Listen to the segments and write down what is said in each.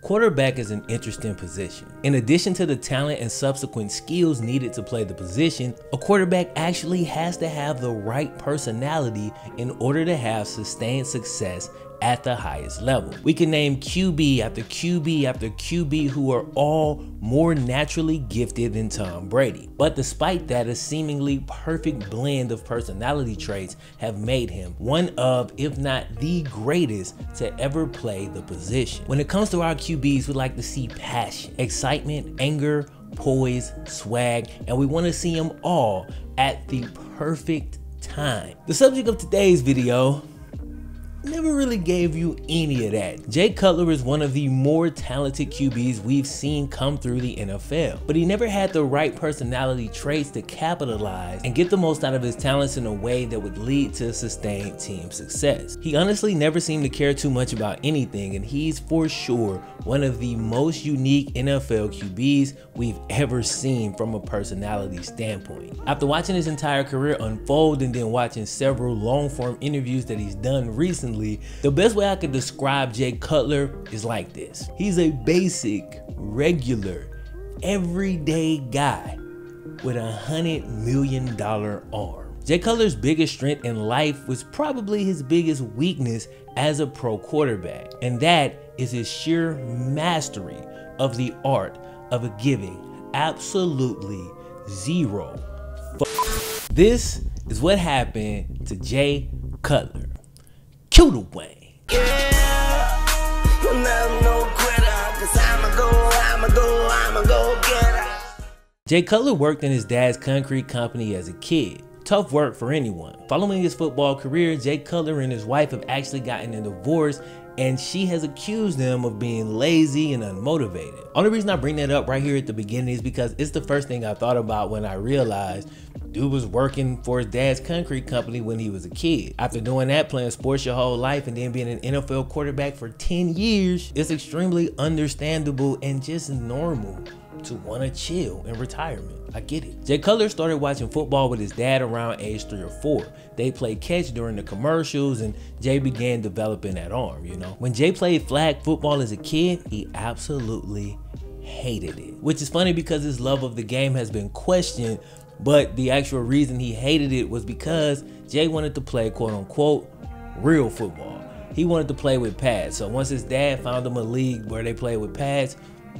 Quarterback is an interesting position. In addition to the talent and subsequent skills needed to play the position, a quarterback actually has to have the right personality in order to have sustained success at the highest level. We can name QB after QB after QB who are all more naturally gifted than Tom Brady. But despite that, a seemingly perfect blend of personality traits have made him one of, if not the greatest, to ever play the position. When it comes to our QBs, we like to see passion, excitement, anger, poise, swag, and we want to see them all at the perfect time. The subject of today's video never really gave you any of that. Jay Cutler is one of the more talented QBs we've seen come through the NFL, but he never had the right personality traits to capitalize and get the most out of his talents in a way that would lead to sustained team success. He honestly never seemed to care too much about anything, and he's for sure one of the most unique NFL QBs we've ever seen from a personality standpoint. After watching his entire career unfold and then watching several long-form interviews that he's done recently, the best way I could describe Jay Cutler is like this. He's a basic, regular, everyday guy with $100 million arm. Jay Cutler's biggest strength in life was probably his biggest weakness as a pro quarterback, and that is his sheer mastery of the art of giving absolutely zero fucks. This is what happened to Jay Cutler. Cue the Wayne. Yeah, you'll never know quitter, 'cause I'ma go get her. Jay Cutler worked in his dad's concrete company as a kid. Tough work for anyone. Following his football career, Jay Cutler and his wife have actually gotten a divorce, and she has accused him of being lazy and unmotivated. Only reason I bring that up right here at the beginning is because it's the first thing I thought about when I realized dude was working for his dad's concrete company when he was a kid. After doing that, playing sports your whole life and then being an NFL quarterback for 10 years, it's extremely understandable and just normal to want to chill in retirement. I get it. Jay Cutler started watching football with his dad around age 3 or 4. They played catch during the commercials, and Jay began developing that arm, you know. When Jay played flag football as a kid, he absolutely hated it. Which is funny because his love of the game has been questioned, but the actual reason he hated it was because Jay wanted to play quote unquote real football. He wanted to play with pads. So once his dad found him a league where they played with pads,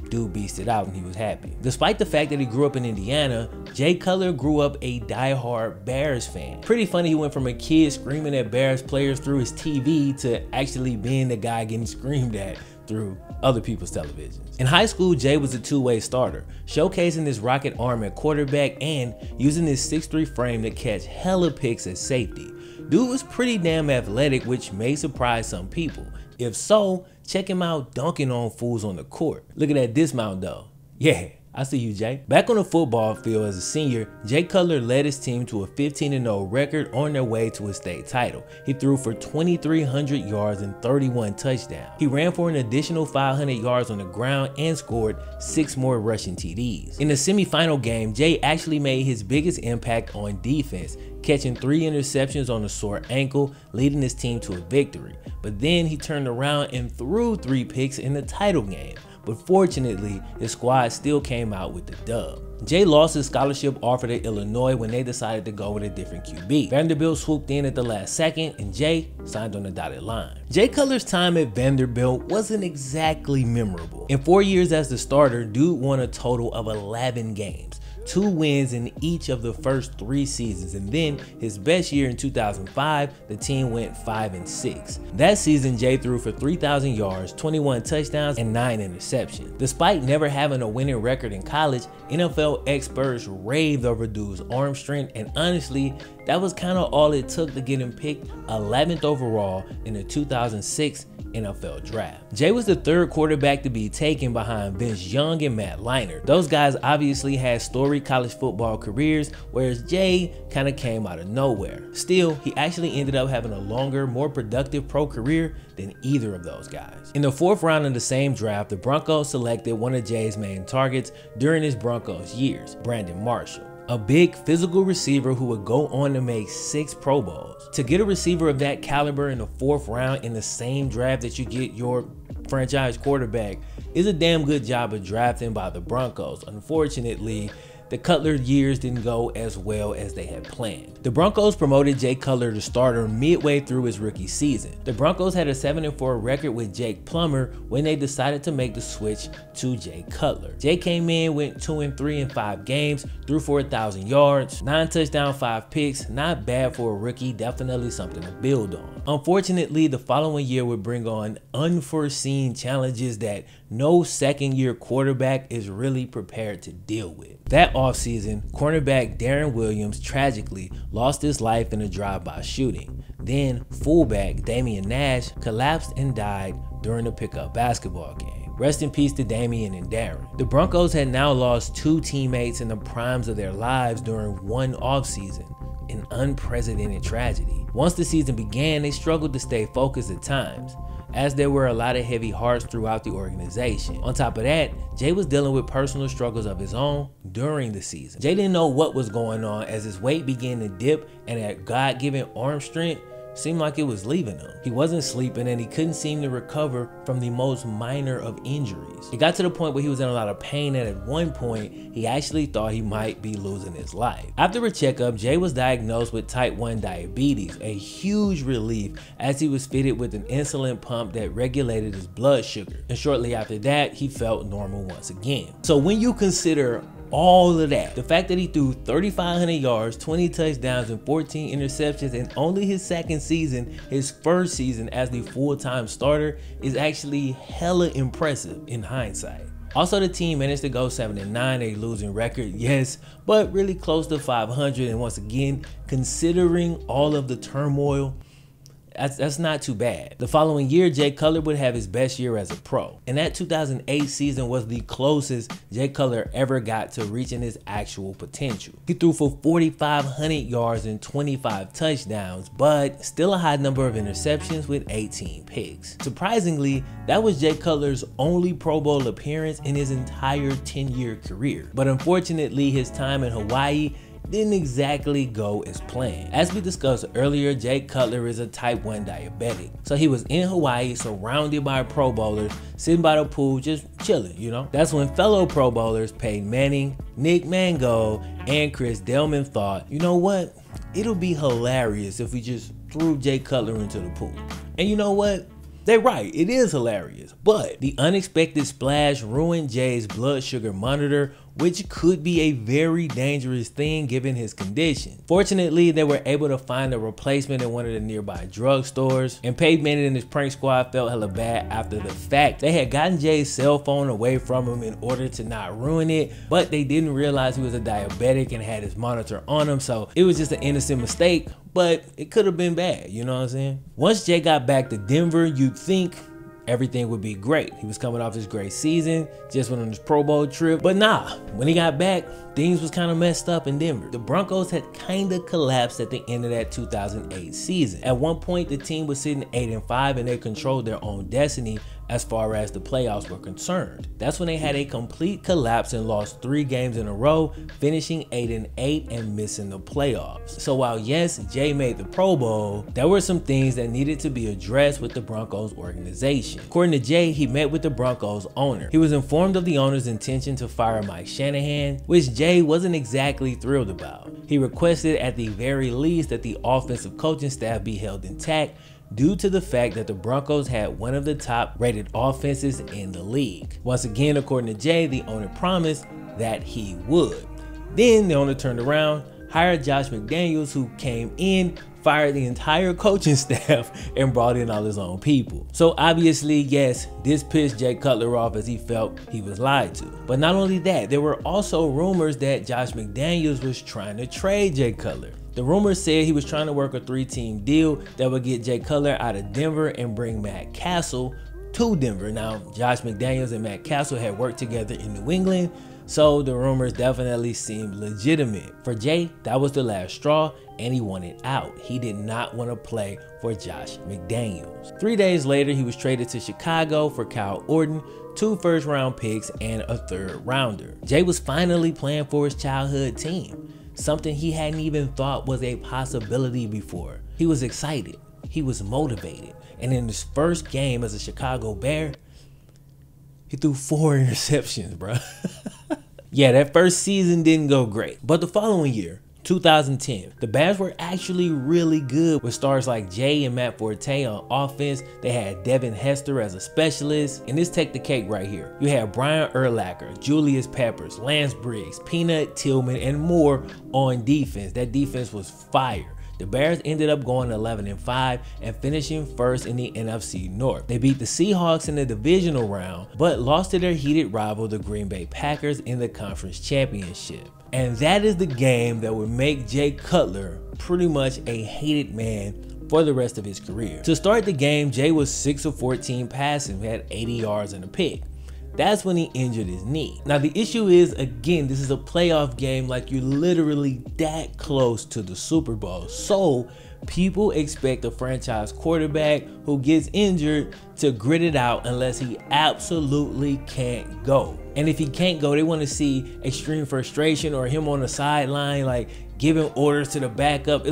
dude beasted out and he was happy. Despite the fact that he grew up in Indiana, Jay Cutler grew up a diehard Bears fan. Pretty funny, he went from a kid screaming at Bears players through his TV to actually being the guy getting screamed at through other people's televisions. In high school, Jay was a two-way starter, showcasing his rocket arm at quarterback and using his 6'3" frame to catch hella picks at safety. Dude was pretty damn athletic, which may surprise some people. If so, check him out dunking on fools on the court. Look at that dismount though. Yeah, I see you, Jay. Back on the football field as a senior, Jay Cutler led his team to a 15-0 record on their way to a state title. He threw for 2,300 yards and 31 touchdowns. He ran for an additional 500 yards on the ground and scored 6 more rushing TDs. In the semifinal game, Jay actually made his biggest impact on defense, catching 3 interceptions on a sore ankle, leading his team to a victory. But then he turned around and threw 3 picks in the title game. But fortunately, his squad still came out with the dub. Jay lost his scholarship offer to Illinois when they decided to go with a different QB. Vanderbilt swooped in at the last second, and Jay signed on the dotted line. Jay Cutler's time at Vanderbilt wasn't exactly memorable. In 4 years as the starter, dude won a total of 11 games. 2 wins in each of the first 3 seasons, and then his best year in 2005, the team went 5-6. That season, Jay threw for 3,000 yards, 21 touchdowns, and 9 interceptions. Despite never having a winning record in college, NFL experts raved over dude's arm strength, and honestly, that was kind of all it took to get him picked 11th overall in the 2006 NFL draft. Jay was the 3rd quarterback to be taken behind Vince Young and Matt Leinart. Those guys obviously had storied college football careers, whereas Jay kind of came out of nowhere. Still, he actually ended up having a longer, more productive pro career than either of those guys. In the 4th round of the same draft, the Broncos selected one of Jay's main targets during his Broncos years, Brandon Marshall. a big physical receiver who would go on to make 6 Pro Bowls. To get a receiver of that caliber in the 4th round in the same draft that you get your franchise quarterback is a damn good job of drafting by the Broncos. Unfortunately, the Cutler years didn't go as well as they had planned. The Broncos promoted Jay Cutler to starter midway through his rookie season. The Broncos had a 7-4 record with Jake Plummer when they decided to make the switch to Jay Cutler. Jay came in, went 2-3 in 5 games, threw for 1,000 yards, 9 touchdowns, 5 picks. Not bad for a rookie, definitely something to build on. Unfortunately, the following year would bring on unforeseen challenges that no second-year quarterback is really prepared to deal with. That offseason, cornerback Deron Williams tragically lost his life in a drive-by shooting. Then, fullback Damian Nash collapsed and died during a pickup basketball game. Rest in peace to Damian and Deron. The Broncos had now lost 2 teammates in the primes of their lives during one offseason. An unprecedented tragedy. Once the season began, they struggled to stay focused at times, as there were a lot of heavy hearts throughout the organization. On top of that, Jay was dealing with personal struggles of his own during the season. Jay didn't know what was going on as his weight began to dip and that God-given arm strength seemed like it was leaving him. He wasn't sleeping and he couldn't seem to recover from the most minor of injuries. It got to the point where he was in a lot of pain and at one point, he actually thought he might be losing his life. After a checkup, Jay was diagnosed with type 1 diabetes, a huge relief as he was fitted with an insulin pump that regulated his blood sugar. And shortly after that, he felt normal once again. So when you consider all of that, the fact that he threw 3,500 yards, 20 touchdowns, and 14 interceptions in only his 2nd season, his 1st season as the full-time starter, is actually hella impressive in hindsight. Also, the team managed to go 7-9, a losing record, yes, but really close to 500. And once again, considering all of the turmoil, that's not too bad. The following year, Jay Cutler would have his best year as a pro. And that 2008 season was the closest Jay Cutler ever got to reaching his actual potential. He threw for 4,500 yards and 25 touchdowns, but still a high number of interceptions with 18 picks. Surprisingly, that was Jay Cutler's only Pro Bowl appearance in his entire 10-year career. But unfortunately, his time in Hawaii didn't exactly go as planned. As we discussed earlier, Jay Cutler is a type 1 diabetic. So he was in Hawaii surrounded by Pro Bowlers, sitting by the pool, just chilling, you know? That's when fellow Pro Bowlers Peyton Manning, Nick Mangold, and Chris Delman thought, you know what? It'll be hilarious if we just threw Jay Cutler into the pool. And you know what? They're right, it is hilarious, but the unexpected splash ruined Jay's blood sugar monitor, which could be a very dangerous thing given his condition. Fortunately, they were able to find a replacement in one of the nearby drugstores, and Peyton Manning and his prank squad felt hella bad after the fact. They had gotten Jay's cell phone away from him in order to not ruin it, but they didn't realize he was a diabetic and had his monitor on him, so it was just an innocent mistake, but it could have been bad, you know what I'm saying? Once Jay got back to Denver, you'd think everything would be great. He was coming off his great season, just went on his Pro Bowl trip, but nah, when he got back, things was kind of messed up in Denver. The Broncos had kind of collapsed at the end of that 2008 season. At one point, the team was sitting 8-5 and they controlled their own destiny as far as the playoffs were concerned. That's when they had a complete collapse and lost 3 games in a row, finishing 8-8 and missing the playoffs. So while yes, Jay made the Pro Bowl, there were some things that needed to be addressed with the Broncos organization. According to Jay, he met with the Broncos owner. He was informed of the owner's intention to fire Mike Shanahan, which Jay wasn't exactly thrilled about. He requested at the very least that the offensive coaching staff be held intact, due to the fact that the Broncos had one of the top rated offenses in the league. Once again, according to Jay, the owner promised that he would. Then the owner turned around, hired Josh McDaniels, who came in, fired the entire coaching staff, and brought in all his own people. So obviously, yes, this pissed Jay Cutler off as he felt he was lied to. But not only that, there were also rumors that Josh McDaniels was trying to trade Jay Cutler. The rumors said he was trying to work a 3-team deal that would get Jay Cutler out of Denver and bring Matt Castle to Denver. Now, Josh McDaniels and Matt Castle had worked together in New England, so the rumors definitely seemed legitimate. For Jay, that was the last straw, and he wanted out. He did not want to play for Josh McDaniels. 3 days later, he was traded to Chicago for Kyle Orton, 2 first-round picks, and a 3rd rounder. Jay was finally playing for his childhood team. something he hadn't even thought was a possibility before. He was excited, he was motivated, and in his first game as a Chicago Bear, he threw 4 interceptions, bro. Yeah, that first season didn't go great, but the following year, 2010, the Bears were actually really good with stars like Jay and Matt Forte on offense. They had Devin Hester as a specialist, and this take the cake right here. You had Brian Urlacher, Julius Peppers, Lance Briggs, Peanut Tillman, and more on defense. That defense was fire. The Bears ended up going 11-5 and finishing first in the NFC North. They beat the Seahawks in the divisional round, but lost to their heated rival, the Green Bay Packers, in the conference championship. And that is the game that would make Jay Cutler pretty much a hated man for the rest of his career. To start the game, Jay was 6 of 14 passing, had 80 yards and a pick. That's when he injured his knee. Now the issue is, again, this is a playoff game, like you're literally that close to the Super Bowl. So people expect a franchise quarterback who gets injured to grit it out unless he absolutely can't go. And if he can't go, they want to see extreme frustration or him on the sideline, like giving orders to the backup.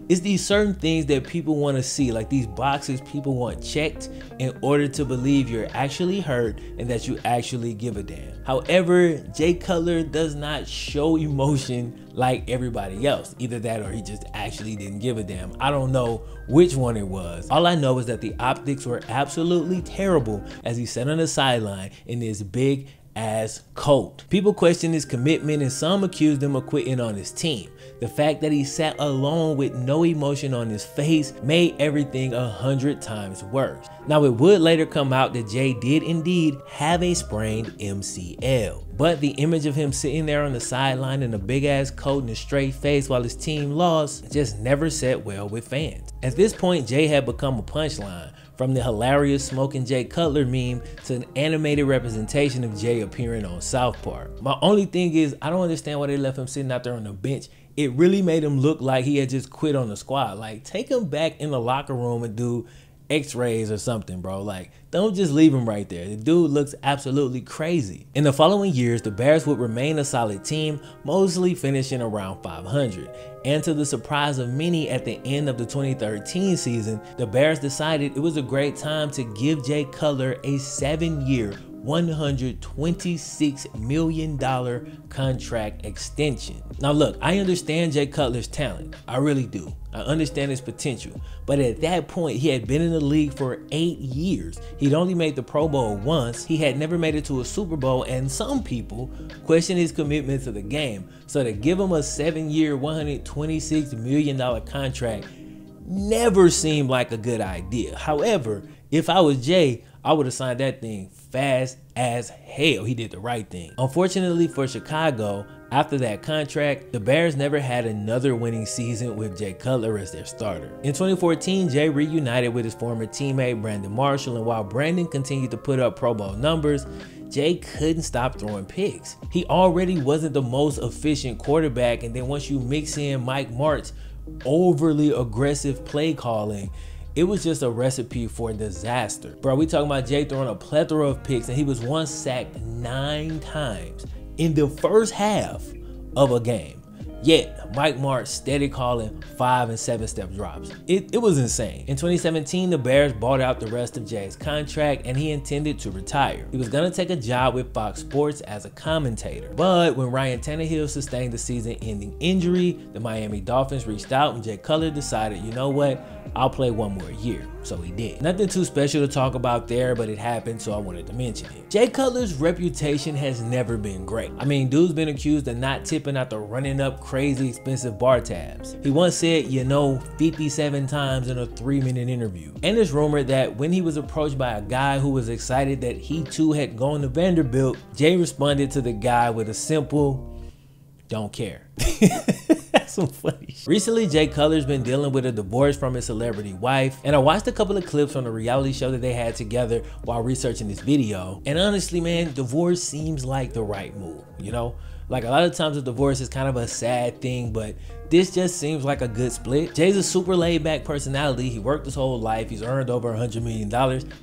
It's these certain things that people want to see, like these boxes people want checked in order to believe you're actually hurt and that you actually give a damn. However, Jay Cutler does not show emotion like everybody else. Either that or he just actually didn't give a damn. I don't know which one it was. All I know is that the optics were absolutely terrible as he sat on the sideline in this big ass coat. People questioned his commitment and some accused him of quitting on his team. The fact that he sat alone with no emotion on his face made everything 100 times worse. Now it would later come out that Jay did indeed have a sprained MCL, but the image of him sitting there on the sideline in a big ass coat and a straight face while his team lost just never sat well with fans. At this point, Jay had become a punchline, from the hilarious Smoking Jay Cutler meme to an animated representation of Jay appearing on South Park. My only thing is, I don't understand why they left him sitting out there on the bench. It really made him look like he had just quit on the squad. Like, take him back in the locker room and do x-rays or something, bro. Like, don't just leave him right there. The dude looks absolutely crazy. In the following years, the Bears would remain a solid team, mostly finishing around 500. And to the surprise of many, at the end of the 2013 season, the Bears decided it was a great time to give Jay Cutler a 7-year, $126 million contract extension. Now look, I understand Jay Cutler's talent. I really do. I understand his potential. But at that point, he had been in the league for 8 years. He'd only made the Pro Bowl once. He had never made it to a Super Bowl, and some people questioned his commitment to the game. So to give him a 7-year, $126 million contract never seemed like a good idea. However, if I was Jay, I would have signed that thing fast as hell. He did the right thing. Unfortunately for Chicago, after that contract, the Bears never had another winning season with Jay Cutler as their starter. In 2014, Jay reunited with his former teammate Brandon Marshall, and while Brandon continued to put up Pro Bowl numbers, Jay couldn't stop throwing picks. He already wasn't the most efficient quarterback, and then once you mix in Mike Martz's overly aggressive play calling, it was just a recipe for disaster. Bro, we talking about Jay throwing a plethora of picks, and he was once sacked 9 times in the first half of a game. Yet, Mike Martz steady calling 5- and 7-step drops. It was insane. In 2017, the Bears bought out the rest of Jay's contract, and he intended to retire. He was gonna take a job with Fox Sports as a commentator. But when Ryan Tannehill sustained the season-ending injury, the Miami Dolphins reached out, and Jay Cutler decided, you know what? I'll play 1 more year. So he did. Nothing too special to talk about there, but it happened, so I wanted to mention it. Jay Cutler's reputation has never been great. I mean, dude's been accused of not tipping after running up crazy expensive bar tabs. He once said, you know, 57 times in a 3-minute interview. And it's rumored that when he was approached by a guy who was excited that he too had gone to Vanderbilt, Jay responded to the guy with a simple, don't care. That's some funny shit. Recently, Jay Cutler's been dealing with a divorce from his celebrity wife, and I watched a couple of clips from the reality show that they had together while researching this video. And honestly, man, divorce seems like the right move, you know? Like, a lot of times a divorce is kind of a sad thing, but This just seems like a good split. Jay's a super laid back personality. He worked his whole life. He's earned over $100 million.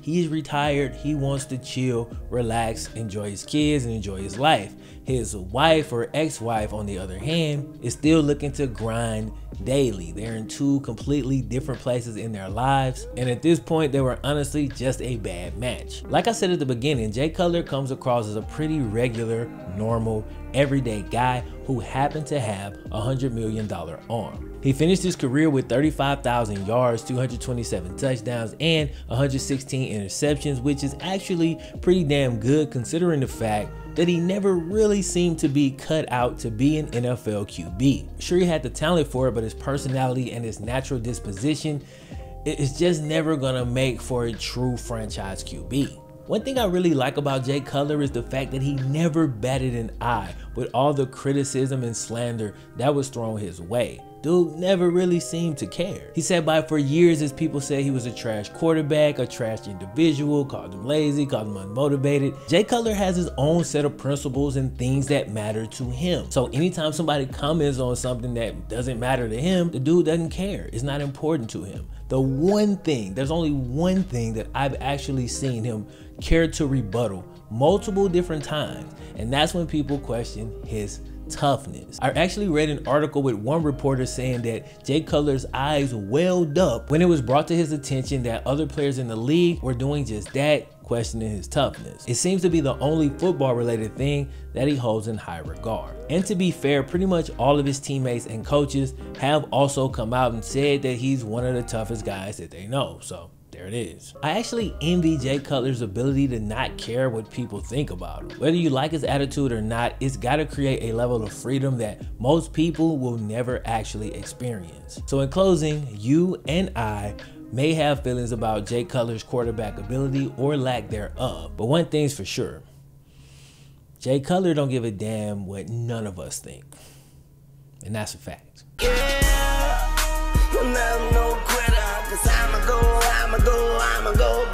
He's retired. He wants to chill, relax, enjoy his kids, and enjoy his life. His wife or ex-wife, on the other hand, is still looking to grind daily. They're in two completely different places in their lives, and at this point they were honestly just a bad match. Like I said at the beginning, Jay Cutler comes across as a pretty regular, normal, everyday guy who happened to have a $100 million arm. He finished his career with 35,000 yards, 227 touchdowns, and 116 interceptions, which is actually pretty damn good considering the fact that he never really seemed to be cut out to be an NFL QB. Sure, he had the talent for it, but his personality and his natural disposition is just never gonna make for a true franchise QB. One thing I really like about Jay Cutler is the fact that he never batted an eye with all the criticism and slander that was thrown his way. Dude never really seemed to care. He sat by for years as people said he was a trash quarterback, a trash individual, called him lazy, called him unmotivated. Jay Cutler has his own set of principles and things that matter to him. So anytime somebody comments on something that doesn't matter to him, the dude doesn't care. It's not important to him. There's only one thing that I've actually seen him care to rebuttal multiple different times, and that's when people question his toughness. I actually read an article with one reporter saying that Jay Cutler's eyes welled up when it was brought to his attention that other players in the league were doing just that, questioning his toughness. It seems to be the only football related thing that he holds in high regard. And to be fair, pretty much all of his teammates and coaches have also come out and said that he's one of the toughest guys that they know. So there it is. I actually envy Jay Cutler's ability to not care what people think about him. Whether you like his attitude or not, it's gotta create a level of freedom that most people will never actually experience. So in closing, you and I may have feelings about Jay Cutler's quarterback ability or lack thereof, but one thing's for sure, Jay Cutler don't give a damn what none of us think, and that's a fact. Yeah, I'm no quitter, 'cause I'ma go